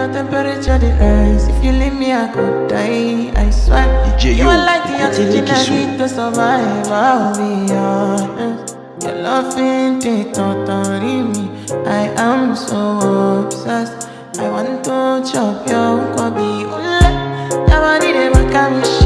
my temperature the rise. If you leave me, I could die. I swear. You are like the oxygen I need to survive. I'll be honest. Your loving ain't totally me. I am so obsessed. I want to chop your kwabi. Your body they make me